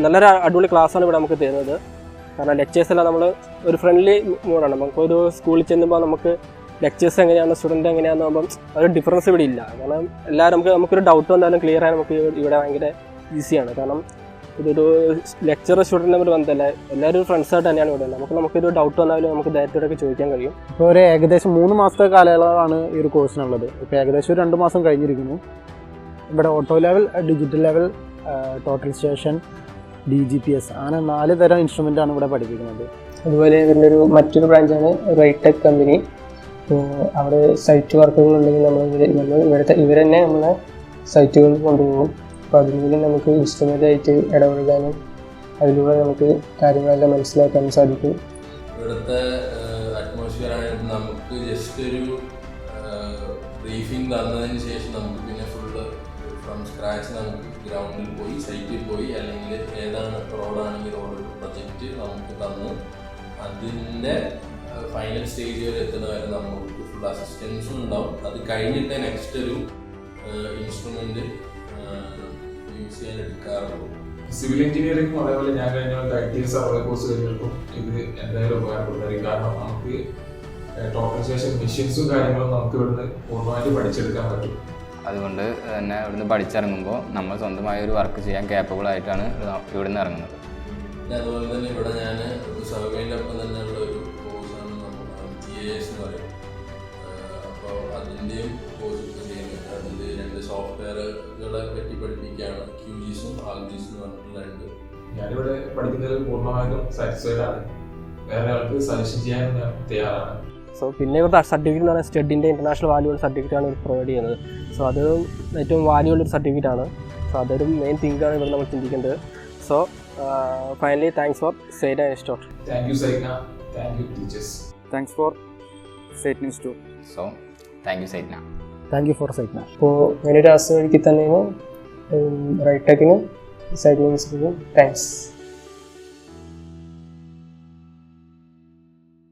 നല്ലൊരു അടിപൊളി ക്ലാസ്സാണ് ഇവിടെ നമുക്ക് തരുന്നത്. കാരണം ലെക്ചേഴ്സ് എല്ലാം നമ്മൾ ഒരു ഫ്രണ്ട്ലി മൂഡാണ്. നമുക്കൊരു സ്കൂളിൽ ചെല്ലുമ്പോൾ നമുക്ക് ലെക്ചേഴ്സ് എങ്ങനെയാണ്, സ്റ്റുഡൻറ്റ് എങ്ങനെയാണെന്ന് ആകുമ്പം ഒരു ഡിഫറൻസ് ഇവിടെ ഇല്ല. കാരണം എല്ലാവരും നമുക്കൊരു ഡൗട്ട് വന്നാലും ക്ലിയർ ആയാലും നമുക്ക് ഇവിടെ ഭയങ്കര ഈസിയാണ്. കാരണം ഇതൊരു ലെക്ചർ സ്റ്റുഡൻറ്റ് തമ്മിൽ ബന്ധമല്ല, എല്ലാവരും ഫ്രണ്ട്സായിട്ട് തന്നെയാണ് ഇവിടെ. നമുക്കൊരു ഡൗട്ട് വന്നാലും നമുക്ക് ധൈര്യത്തോടൊക്കെ ചോദിക്കാൻ കഴിയും. ഇപ്പോൾ ഒരു ഏകദേശം 3 മാസത്തെ കാലയളവാണ് ഈ ഒരു കോഴ്സിനുള്ളത്. ഇപ്പോൾ ഏകദേശം ഒരു 2 മാസം കഴിഞ്ഞിരിക്കുന്നു. ഇവിടെ auto level, digital level, total station, DGPS അങ്ങനെ 4 തരം ഇൻസ്ട്രുമെൻ്റാണ് ഇവിടെ പഠിപ്പിക്കുന്നത്. അതുപോലെ ഇതിൻ്റെ മറ്റൊരു ബ്രാഞ്ചാണ് റൈടെക് കമ്പനി. അവിടെ സൈറ്റ് വർക്കുകൾ ഉണ്ടെങ്കിൽ ഇവർ തന്നെ നമ്മളെ സൈറ്റുകളിൽ കൊണ്ടുപോകും. അപ്പോൾ അതിനുള്ളിൽ നമുക്ക് ഇൻസ്ട്രുമെൻ്റായിട്ട് ഇടപെടാനും അതിലൂടെ നമുക്ക് കാര്യങ്ങളെല്ലാം മനസ്സിലാക്കാനും സാധിക്കും. ഇവിടുത്തെ അറ്റ്മോസ്ഫിയർ ആയിട്ട് നമുക്ക് ജസ്റ്റ് ഒരു ബ്രീഫിംഗ് തന്നതിന് ശേഷം നമുക്ക് പിന്നെ ഫുള്ള് ഫ്രം സ്ക്രാച്ച് നമുക്ക് ഗ്രൗണ്ടിൽ പോയി സൈറ്റിൽ പോയി അല്ലെങ്കിൽ ഏതാണ് റോഡാണെങ്കിൽ റോഡ് പ്രൊജക്റ്റ് നമുക്ക് തന്ന് അതിൻ്റെ ഫൈനൽ സ്റ്റേജ് വരെ എത്തുന്ന വരെ നമുക്ക് ഫുൾ അസിസ്റ്റൻസും ഉണ്ടാവും. അത് കഴിഞ്ഞിട്ട് നെക്സ്റ്റ് ഒരു ഇൻസ്ട്രുമെൻ്റ് യൂസ് ചെയ്യാൻ എടുക്കാറുള്ളൂ. സിവിൽ എഞ്ചിനീയറിംഗും അതേപോലെ ഞാൻ കഴിഞ്ഞ ITS സർവേ കോഴ്സ് കഴിഞ്ഞപ്പോൾ ഇത് എന്തായാലും ഉപകാരപ്പെടുന്നതായിരിക്കും. കാരണം നമുക്ക് ടോട്ടൽ സ്റ്റേഷൻ മെഷീൻസും കാര്യങ്ങളും നമുക്ക് ഇവിടുന്ന് പൂർണ്ണമായിട്ട് പഠിച്ചെടുക്കാൻ പറ്റും. അതുകൊണ്ട് തന്നെ ഇവിടുന്ന് പഠിച്ചിറങ്ങുമ്പോൾ നമ്മൾ സ്വന്തമായ ഒരു വർക്ക് ചെയ്യാൻ കേപ്പബിൾ ആയിട്ടാണ് ഇവിടുന്ന് ഇറങ്ങുന്നത്. അതുപോലെ തന്നെ ഇവിടെ ഞാൻ സർവേൻ്റെ ഒപ്പം തന്നെ ഉള്ള ഒരു കോഴ്സാണ് GIS എന്ന് പറയും. അപ്പോൾ അതിൻ്റെയും കോഴ്സ് ചെയ്യുന്നുണ്ട്. അതിൽ 2 സോഫ്റ്റ്വെയറുകളെ പറ്റി പഠിപ്പിക്കുകയാണ്. QGIS-ഉം ArcGIS എന്ന് പറഞ്ഞിട്ടുള്ള 2. ഞാനിവിടെ പഠിക്കുന്നതിൽ പൂർണ്ണമായിട്ടും സാറ്റിസ്ഫൈഡ് ആണ്. വേറെ ആൾക്ക് സജഷൻ ചെയ്യാൻ ഞാൻ തയ്യാറാണ്. സോ പിന്നെ ഇവിടുത്തെ സർട്ടിഫിക്കറ്റ് എന്ന് പറഞ്ഞാൽ സ്റ്റഡിൻ്റെ ഇൻ്റർനാഷണൽ വാല്യൂള്ള സർട്ടിഫിക്കറ്റാണ് ഇവർ പ്രൊവൈഡ് ചെയ്യുന്നത്. സോ അത് ഏറ്റവും വാല്യൂള്ളൊരു സർട്ടിഫിക്കറ്റാണ്. സോ അതൊരു മെയിൻ തിങ്കാണ് ഇവിടെ നമ്മൾ ചിന്തിക്കേണ്ടത്. So finally thanks for Saina institute. Thank you Saina, thank you teachers. Thanks for Saina institute. So thank you Saina. Thank you for Saina. അപ്പോൾ ഇങ്ങനെ ഒരു ആസ്വദിക്ക് തന്നെയാണ് റൈടെക്കിനും സൈറ്റ് ഇൻസ്റ്റിറ്റ്യൂട്ടിനും താങ്ക്സ്.